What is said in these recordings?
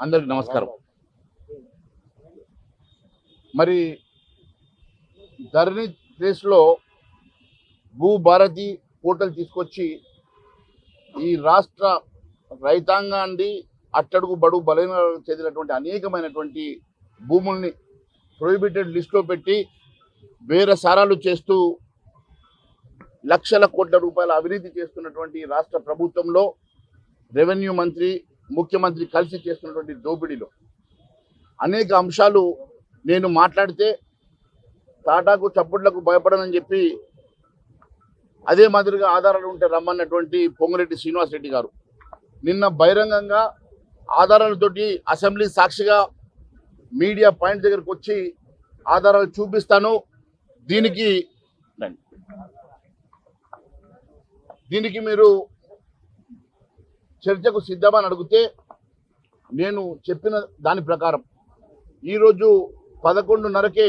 అందరికి నమస్కారం. మరి ధరణి ప్లేస్లో భూభారతి పోర్టల్ తీసుకొచ్చి ఈ రాష్ట్ర రైతాంగాన్ని అట్టడుగు బడుగు బలైన చెందినటువంటి అనేకమైనటువంటి భూముల్ని ప్రొహిబిటెడ్ లిస్టులో పెట్టి వేరే సారాలు చేస్తూ లక్షల కోట్ల రూపాయల అవినీతి చేస్తున్నటువంటి రాష్ట్ర ప్రభుత్వంలో రెవెన్యూ మంత్రి ముఖ్యమంత్రి కలిసి చేస్తున్నటువంటి దోపిడీలో అనేక అంశాలు నేను మాట్లాడితే తాటాకు చప్పుళ్లకు భయపడనని చెప్పి అదే మాదిరిగా ఆధారాలు ఉంటే రమ్మన్నటువంటి పొంగురెడ్డి శ్రీనివాసరెడ్డి గారు నిన్న బహిరంగంగా ఆధారాలతోటి అసెంబ్లీ సాక్షిగా మీడియా పాయింట్ దగ్గరకు వచ్చి ఆధారాలు చూపిస్తాను, దీనికి మీరు చర్చకు సిద్ధమని అడిగితే నేను చెప్పిన దాని ప్రకారం ఈరోజు 11:30కే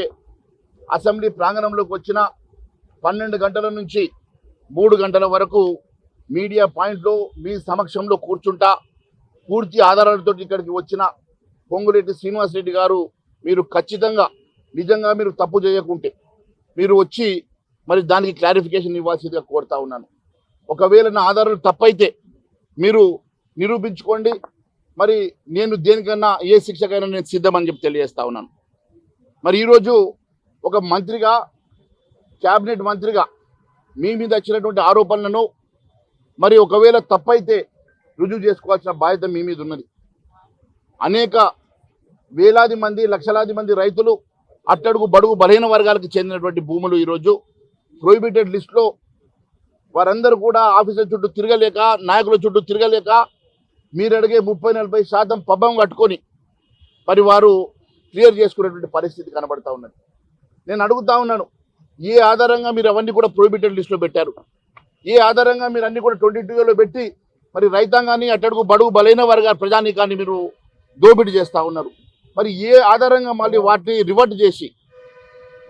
అసెంబ్లీ ప్రాంగణంలోకి వచ్చిన 12 గంటల నుంచి 3 గంటల వరకు మీడియా పాయింట్లో మీ సమక్షంలో కూర్చుంటా. పూర్తి ఆధారాలతో ఇక్కడికి వచ్చిన పొంగులేటి శ్రీనివాసరెడ్డి గారు, మీరు ఖచ్చితంగా నిజంగా మీరు తప్పు చేయకుంటే మీరు వచ్చి మరి దానికి క్లారిఫికేషన్ ఇవ్వాల్సిందిగా కోరుతా ఉన్నాను. ఒకవేళ నా ఆధారాలు తప్పైతే మీరు నిరూపించుకోండి, మరి నేను దేనికన్నా ఏ శిక్షకైనా నేను సిద్ధమని చెప్పి తెలియజేస్తా ఉన్నాను. మరి ఈరోజు ఒక మంత్రిగా, క్యాబినెట్ మంత్రిగా మీ మీద వచ్చినటువంటి ఆరోపణలను మరి ఒకవేళ తప్పైతే రుజువు చేసుకోవాల్సిన బాధ్యత మీ మీద ఉన్నది. అనేక వేలాది మంది, లక్షలాది మంది రైతులు, అట్టడుగు బడుగు బలహీన వర్గాలకు చెందినటువంటి భూములు ఈరోజు ప్రొహిబిటెడ్ లిస్టులో, వారందరూ కూడా ఆఫీసుల చుట్టూ తిరగలేక, నాయకుల చుట్టూ తిరగలేక మీరు అడిగే 30-40% పబ్బం కట్టుకొని మరి వారు క్లియర్ చేసుకునేటువంటి పరిస్థితి కనబడతా ఉన్నది. నేను అడుగుతా ఉన్నాను, ఏ ఆధారంగా మీరు అవన్నీ కూడా ప్రొహిబిటెడ్ లిస్టులో పెట్టారు? ఏ ఆధారంగా మీరు అన్ని కూడా 22లో పెట్టి మరి రైతాంగాన్ని, అట్టడుగు బడుగు బలైన వర్గాల ప్రజానీకాన్ని మీరు దోపిడీ చేస్తూ ఉన్నారు? మరి ఏ ఆధారంగా మళ్ళీ వాటిని రివర్ట్ చేసి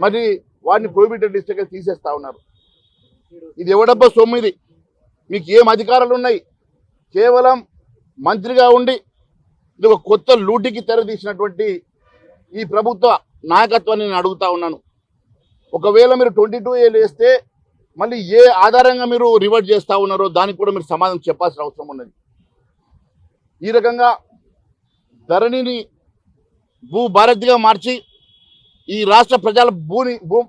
మరి వాటిని ప్రొహిబిటెడ్ లిస్టుగా తీసేస్తూ ఉన్నారు? ఇది ఎవడబ్బా సొమ్ము? ఇది మీకు ఏం అధికారాలు ఉన్నాయి? కేవలం మంత్రిగా ఉండి ఇది ఒక కొత్త లూటికి తెరదీసినటువంటి ఈ ప్రభుత్వ నాయకత్వాన్ని నేను అడుగుతా ఉన్నాను. ఒకవేళ మీరు 22A వేస్తే మళ్ళీ ఏ ఆధారంగా మీరు రివర్ట్ చేస్తూ ఉన్నారో దానికి కూడా మీరు సమాధానం చెప్పాల్సిన అవసరం ఉన్నది. ఈ రకంగా ధరణిని భూభారతిగా మార్చి ఈ రాష్ట్ర ప్రజల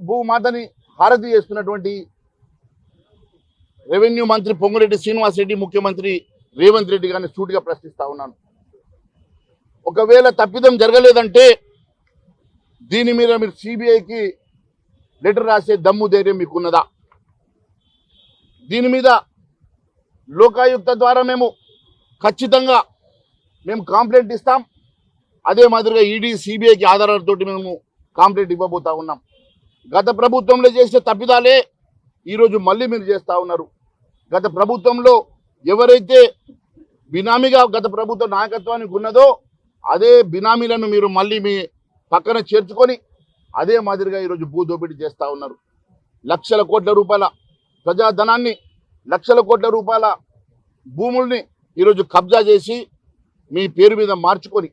భూమాతని హారతి చేస్తున్నటువంటి రెవెన్యూ మంత్రి పొంగురెడ్డి శ్రీనివాసరెడ్డి, ముఖ్యమంత్రి రేవంత్ రెడ్డి గారిని సూటిగా ప్రశ్నిస్తా ఉన్నాను. ఒకవేళ తప్పిదం జరగలేదంటే దీని మీద మీరు సిబిఐకి లెటర్ రాసే దమ్ము ధైర్యం మీకున్నదా? దీని మీద లోకాయుక్త ద్వారా మేము ఖచ్చితంగా కంప్లైంట్ ఇస్తాం. అదే మాదిరిగా ఈడీ, సిబిఐకి ఆధారాలతో మేము కంప్లైంట్ ఇవ్వబోతా ఉన్నాం. గత ప్రభుత్వంలో చేసే తప్పిదాలే ఈరోజు మళ్ళీ మీరు చేస్తూ ఉన్నారు. గత ప్రభుత్వంలో ఎవరైతే బినామీగా గత ప్రభుత్వ నాయకత్వానికి ఉన్నదో అదే బినామీలను మీరు మళ్ళీ మీ పక్కన చేర్చుకొని అదే మాదిరిగా ఈరోజు భూదోపిడీ చేస్తూ ఉన్నారు. లక్షల కోట్ల రూపాయల ప్రజాధనాన్ని, లక్షల కోట్ల రూపాయల భూముల్ని ఈరోజు కబ్జా చేసి మీ పేరు మీద మార్చుకొని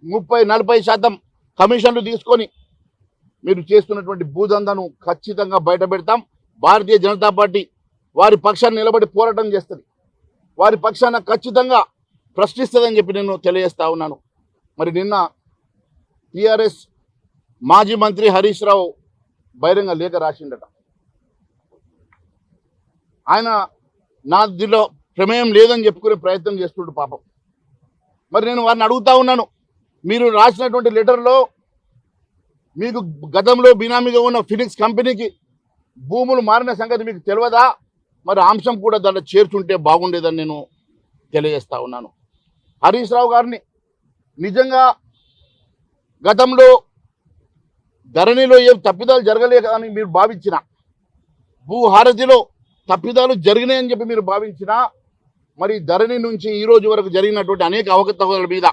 30-40% కమిషన్లు తీసుకొని మీరు చేస్తున్నటువంటి భూదందాను ఖచ్చితంగా బయట పెడతాం. భారతీయ జనతా పార్టీ వారి పక్షాన్ని నిలబడి పోరాటం చేస్తుంది, వారి పక్షాన ఖచ్చితంగా ప్రశ్నిస్తుందని చెప్పి నేను తెలియజేస్తా ఉన్నాను. మరి నిన్న టీఆర్ఎస్ మాజీ మంత్రి హరీష్ రావు బహిరంగ లేఖ రాసిండట. ఆయన నా దీనిలో ప్రమేయం లేదని చెప్పుకునే ప్రయత్నం చేస్తుండు పాపం. మరి నేను వారిని అడుగుతా ఉన్నాను, మీరు రాసినటువంటి లెటర్లో మీకు గతంలో బినామీగా ఉన్న ఫినిక్స్ కంపెనీకి భూములు మారిన సంగతి మీకు తెలియదా? మరి అంశం కూడా దాంట్లో చేర్చుంటే బాగుండేదని నేను తెలియజేస్తా ఉన్నాను. హరీష్ రావు గారిని నిజంగా గతంలో ధరణిలో ఏం తప్పిదాలు జరగలేదని మీరు భావించిన, భూహారతిలో తప్పిదాలు జరిగినాయని చెప్పి మీరు భావించిన, మరి ధరణి నుంచి ఈ రోజు వరకు జరిగినటువంటి అనేక అవకతవకల మీద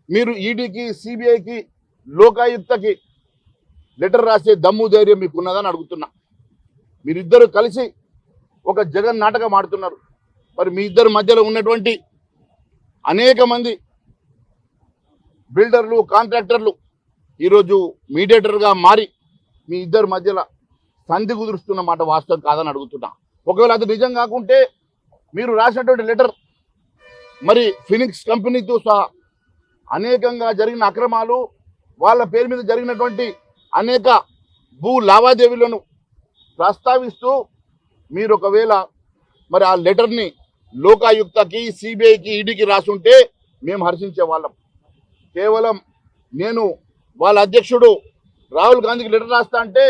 మీరు ఈడీకి, సిబిఐకి, లోకాయుక్తకి లెటర్ రాసే దమ్ము ధైర్యం మీకు ఉన్నదని అడుగుతున్నా. మీరిద్దరు కలిసి ఒక జగన్ నాటకం ఆడుతున్నారు. మరి మీ ఇద్దరి మధ్యలో ఉన్నటువంటి అనేక మంది బిల్డర్లు కాంట్రాక్టర్లు ఈరోజు మీడియేటర్గా మారి మీ ఇద్దరి మధ్యలో సంధి కుదురుస్తున్న మాట వాస్తవం కాదని అడుగుతున్నా. ఒకవేళ అది నిజం కాకుంటే మీరు రాసినటువంటి లెటర్ మరి ఫినిక్స్ కంపెనీతో సహా అనేకంగా జరిగిన అక్రమాలు, వాళ్ళ పేరు మీద జరిగినటువంటి అనేక భూ లావాదేవీలను ప్రస్తావిస్తూ మీరు ఒకవేళ మరి ఆ లెటర్ని లోకాయుక్తకి, సిబిఐకి, ఈడీకి రాసుంటే మేము హర్షించే వాళ్ళం. కేవలం నేను వాళ్ళ అధ్యక్షుడు రాహుల్ గాంధీకి లెటర్ రాస్తా అంటే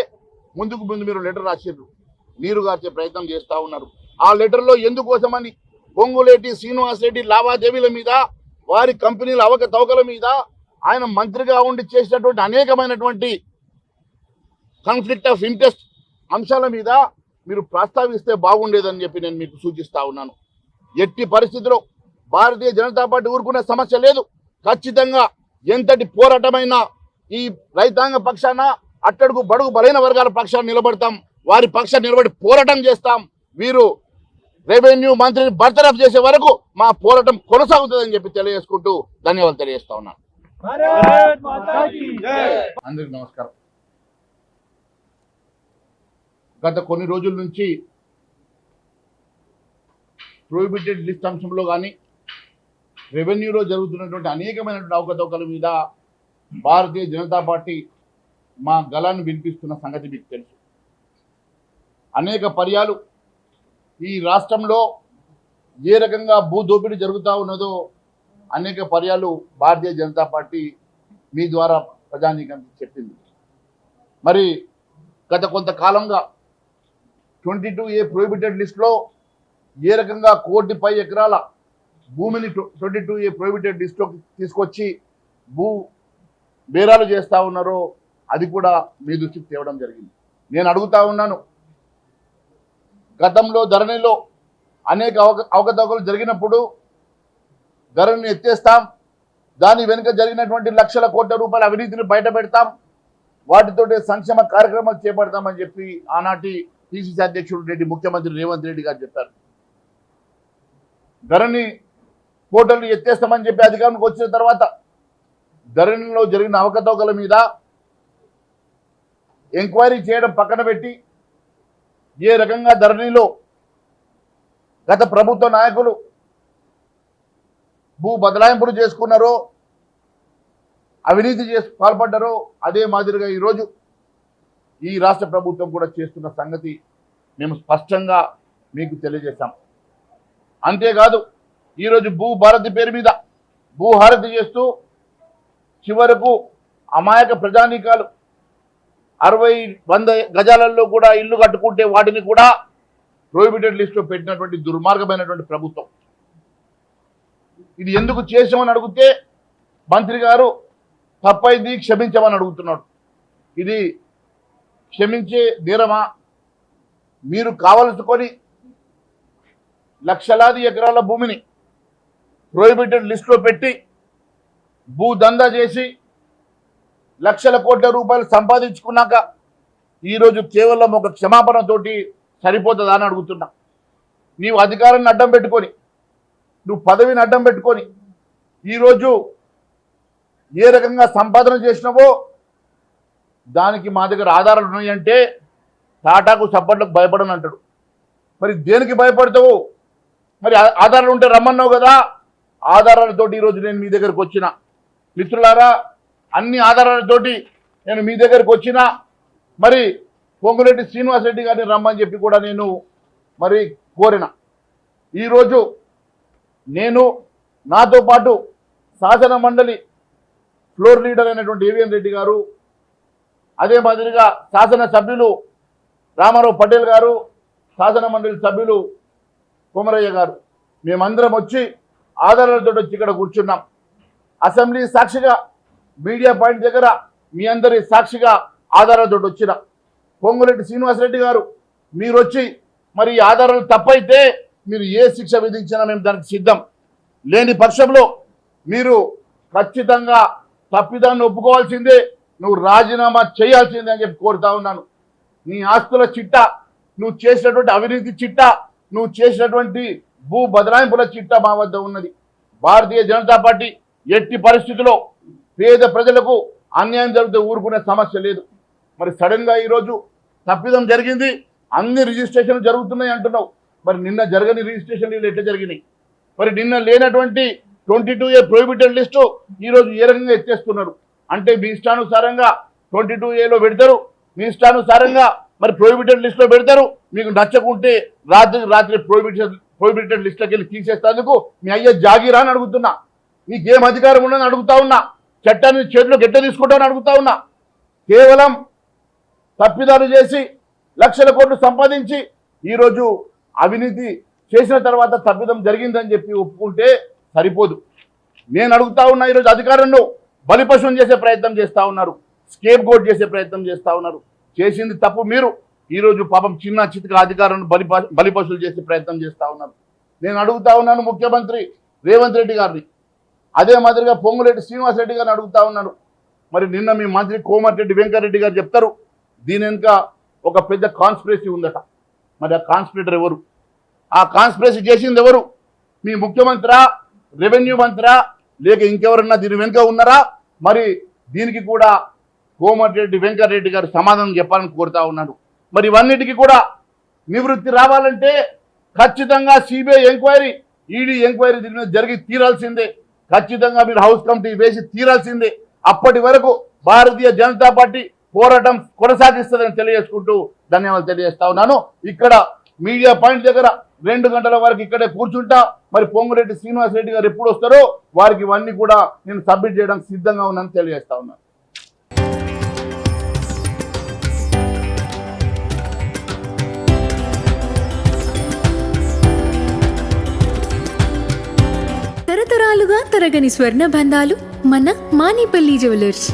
ముందు మీరు లెటర్ రాసిర్రు, నీరు గార్చే ప్రయత్నం చేస్తూ ఉన్నారు. ఆ లెటర్లో ఎందుకోసమని పొంగులేటి శ్రీనివాస్ రెడ్డి లావాదేవీల మీద, వారి కంపెనీల అవకతవకల మీద, ఆయన మంత్రిగా ఉండి చేసినటువంటి అనేకమైనటువంటి కాన్ఫ్లిక్ట్ ఆఫ్ ఇంట్రెస్ట్ అంశాల మీద మీరు ప్రస్తావిస్తే బాగుండేదని చెప్పి నేను మీకు సూచిస్తా ఉన్నాను. ఎట్టి పరిస్థితిలో భారతీయ జనతా పార్టీ ఊరుకునే సమస్య లేదు. ఖచ్చితంగా ఎంతటి పోరాటమైనా ఈ రైతాంగ పక్షాన, అట్టడుగు బడుగు బలైన వర్గాల పక్షాన నిలబడతాం, వారి పక్షాన నిలబడి పోరాటం చేస్తాం. వీరు రెవెన్యూ మంత్రిని బర్తరఫ్ చేసే వరకు మా పోరాటం కొనసాగుతుందని చెప్పి తెలియజేసుకుంటూ ధన్యవాదాలు తెలియజేస్తా ఉన్నాను. అందరికి నమస్కారం. గత కొన్ని రోజుల నుంచి ప్రొహిబిటెడ్ లిస్ట్ అంశంలో కానీ, రెవెన్యూలో జరుగుతున్నటువంటి అనేకమైనటువంటి అవకతవకల మీద భారతీయ జనతా పార్టీ మా గళాన్ని వినిపిస్తున్న సంగతి మీకు తెలుసు. అనేక పర్యాలు ఈ రాష్ట్రంలో ఏ రకంగా భూదోపిడీ జరుగుతూ ఉన్నదో అనేక పర్యాలు భారతీయ జనతా పార్టీ మీ ద్వారా ప్రజానీకానికి చెప్పింది. మరి గత కొంతకాలంగా 22A ప్రొహిబిటెడ్ లిస్టులో ఏ రకంగా 1 కోటి పై ఎకరాల భూమిని 22A ప్రొహిబిటెడ్ లిస్టులోకి తీసుకొచ్చి భూ బేరాలు చేస్తూ ఉన్నారో అది కూడా మీ దృష్టికి తేవడం జరిగింది. నేను అడుగుతా ఉన్నాను, గతంలో ధరణిలో అనేక అవకతవకలు జరిగినప్పుడు ధరణిని ఎత్తేస్తాం, దాని వెనుక జరిగినటువంటి లక్షల కోట్ల రూపాయల అవినీతిని బయట పెడతాం, వాటితోటి సంక్షేమ కార్యక్రమాలు చేపడతామని చెప్పి ఆనాటి పిసిసి అధ్యక్షుడు రెడ్డి, ముఖ్యమంత్రి రేవంత్ రెడ్డి గారు చెప్పారు. ధరణి పోర్టల్ని ఎత్తేస్తామని చెప్పి అధికారంలోకి వచ్చిన తర్వాత ధరణిలో జరిగిన అవకతవకల మీద ఎంక్వైరీ చేయడం పక్కన పెట్టి, ఏ రకంగా ధరణిలో గత ప్రభుత్వ నాయకులు భూ బదలాయింపులు చేసుకున్నారో, అవినీతి పాల్పడ్డారో అదే మాదిరిగా ఈరోజు ఈ రాష్ట్ర ప్రభుత్వం కూడా చేస్తున్న సంగతి మేము స్పష్టంగా మీకు తెలియజేశాం. అంతేకాదు ఈరోజు భూ భారతి పేరు మీద భూహారతి చేస్తూ చివరకు అమాయక ప్రజానీకాలు 60-100 గజాలలో కూడా ఇల్లు కట్టుకుంటే వాటిని కూడా ప్రొహిబిటెడ్ లిస్టులో పెట్టినటువంటి దుర్మార్గమైనటువంటి ప్రభుత్వం. ఇది ఎందుకు చేసామని అడిగితే మంత్రి గారు తప్పైంది క్షమించమని అడుగుతున్నాడు. ఇది క్షమించే నేరమా? మీరు కావలసుకొని లక్షలాది ఎకరాల భూమిని ప్రొహిబిటెడ్ లిస్టులో పెట్టి భూ దందా చేసి లక్షల కోట్ల రూపాయలు సంపాదించుకున్నాక ఈరోజు కేవలం ఒక క్షమాపణతోటి సరిపోతుందా అని అడుగుతున్నా. నీవు అధికారాన్ని అడ్డం పెట్టుకొని, నువ్వు పదవిని అడ్డం పెట్టుకొని ఈరోజు ఏ రకంగా సంపాదన చేసినావో దానికి మా దగ్గర ఆధారాలు ఉన్నాయంటే టాటాకు సపోర్ట్లకు భయపడని అంటాడు. మరి దేనికి భయపడతావు? మరి ఆధారాలు ఉంటే రమ్మన్నావు కదా, ఆధారాలతోటి ఈరోజు నేను మీ దగ్గరకు వచ్చిన. మిత్రులారా, అన్ని ఆధారాలతోటి నేను మీ దగ్గరకు వచ్చిన. మరి పొంగులేటి శ్రీనివాస్ రెడ్డి గారిని రమ్మని చెప్పి కూడా నేను మరి కోరిన. ఈరోజు నేను నాతో పాటు శాసన మండలి ఫ్లోర్ లీడర్ అయినటువంటి ఏవిఎన్ రెడ్డి గారు, అదే మాదిరిగా శాసన సభ్యులు రామారావు పటేల్ గారు, శాసన మండలి సభ్యులు కొమరయ్య గారు, మేమందరం వచ్చి ఆధారాలతో వచ్చి ఇక్కడ కూర్చున్నాం. అసెంబ్లీ సాక్షిగా, మీడియా పాయింట్ దగ్గర మీ అందరి సాక్షిగా ఆధారాలతో వచ్చిన. పొంగులేటి శ్రీనివాసరెడ్డి గారు, మీరు వచ్చి మరి ఆధారాలు తప్పైతే మీరు ఏ శిక్ష విధించినా మేము దానికి సిద్ధం. లేని పక్షంలో మీరు ఖచ్చితంగా తప్పిదాన్ని ఒప్పుకోవాల్సిందే, నువ్వు రాజీనామా చేయాల్సిందే అని చెప్పి కోరుతా ఉన్నాను. నీ ఆస్తుల చిట్టా, నువ్వు చేసినటువంటి అవినీతి చిట్టా, నువ్వు చేసినటువంటి భూ బదలాయింపుల చిట్టా మా వద్ద ఉన్నది. భారతీయ జనతా పార్టీ ఎట్టి పరిస్థితుల్లో పేద ప్రజలకు అన్యాయం జరిగితే ఊరుకునే సమస్య లేదు. మరి సడన్గా ఈరోజు తప్పిదం జరిగింది, అన్ని రిజిస్ట్రేషన్లు జరుగుతున్నాయి అంటున్నావు. మరి నిన్న జరగని రిజిస్ట్రేషన్లు ఎట్లా జరిగినాయి? మరి నిన్న లేనటువంటి 22A ప్రొహిబిటెడ్ లిస్టు ఈరోజు ఏ రకంగా ఎత్తేస్తున్నారు అంటే మీ ఇష్టానుసారంగా 22Aలో పెడతారు, మీ ఇష్టానుసారంగా మరి ప్రొహిబిటెడ్ లిస్టులో పెడతారు. మీకు నచ్చకుంటే రాత్రి ప్రొహిబిటెడ్ లిస్టులోకి వెళ్ళి తీసేసేందుకు మీ అయ్యే జాగీరా అని అడుగుతున్నా. మీకేం అధికారం ఉండదని అడుగుతా ఉన్నా. చట్టాన్ని చేతిలోకి ఎట్లా తీసుకుంటామని అడుగుతా ఉన్నా. కేవలం తప్పిదాలు చేసి లక్షల కోట్లు సంపాదించి ఈరోజు అవినీతి చేసిన తర్వాత తప్పిదం జరిగిందని చెప్పి ఒప్పుకుంటే సరిపోదు. నేను అడుగుతా ఉన్నా, ఈరోజు అధికారంలో బలిపశువుని చేసే ప్రయత్నం చేస్తూ ఉన్నారు, స్కేప్ గోట్ చేసే ప్రయత్నం చేస్తూ ఉన్నారు. చేసింది తప్పు మీరు. ఈరోజు పాపం చిన్న చితక అధికారాన్ని బలిపశువులు చేసే ప్రయత్నం చేస్తూ ఉన్నారు. నేను అడుగుతా ఉన్నాను ముఖ్యమంత్రి రేవంత్ రెడ్డి గారిని, అదే మాదిరిగా పొంగులేటి శ్రీనివాస్ రెడ్డి గారిని అడుగుతా ఉన్నాను. మరి నిన్న మీ మంత్రి కోమటిరెడ్డి వెంకటరెడ్డి గారు చెప్తారు దీని వెనుక ఒక పెద్ద కాన్స్పిరసీ ఉందట. మరి ఆ కాన్స్పిరేటర్ ఎవరు? ఆ కాన్స్పిరసీ చేసింది ఎవరు? మీ ముఖ్యమంత్రా, రెవెన్యూ మంత్రా, లేక ఇంకెవరన్నా దీని వెనుక ఉన్నారా? మరి దీనికి కూడా కోమటిరెడ్డి వెంకటరెడ్డి గారు సమాధానం చెప్పాలని కోరుతా ఉన్నాడు. మరి ఇవన్నిటికీ కూడా నివృత్తి రావాలంటే ఖచ్చితంగా సిబిఐ ఎంక్వైరీ, ఈడీ ఎంక్వైరీ దీని మీద జరిగి తీరాల్సిందే. ఖచ్చితంగా మీరు హౌస్ కమిటీ వేసి తీరాల్సిందే. అప్పటి వరకు భారతీయ జనతా పార్టీ పోరాటం కొనసాగిస్తుందని తెలియజేసుకుంటూ ధన్యవాదాలు తెలియజేస్తా ఉన్నాను. ఇక్కడ మీడియా పాయింట్ దగ్గర 2 గంటల వరకు ఇక్కడే కూర్చుంటా. మరి పొంగురెడ్డి శ్రీనివాస్ రెడ్డి గారు ఎప్పుడు వస్తారో వారికి ఇవన్నీ కూడా నేను సబ్మిట్ చేయడానికి సిద్ధంగా ఉన్నానని తెలియజేస్తా ఉన్నాను. తరతరాలుగా తరగని స్వర్ణ బంధాలు మన మానిపల్లి జ్యువెలర్స్.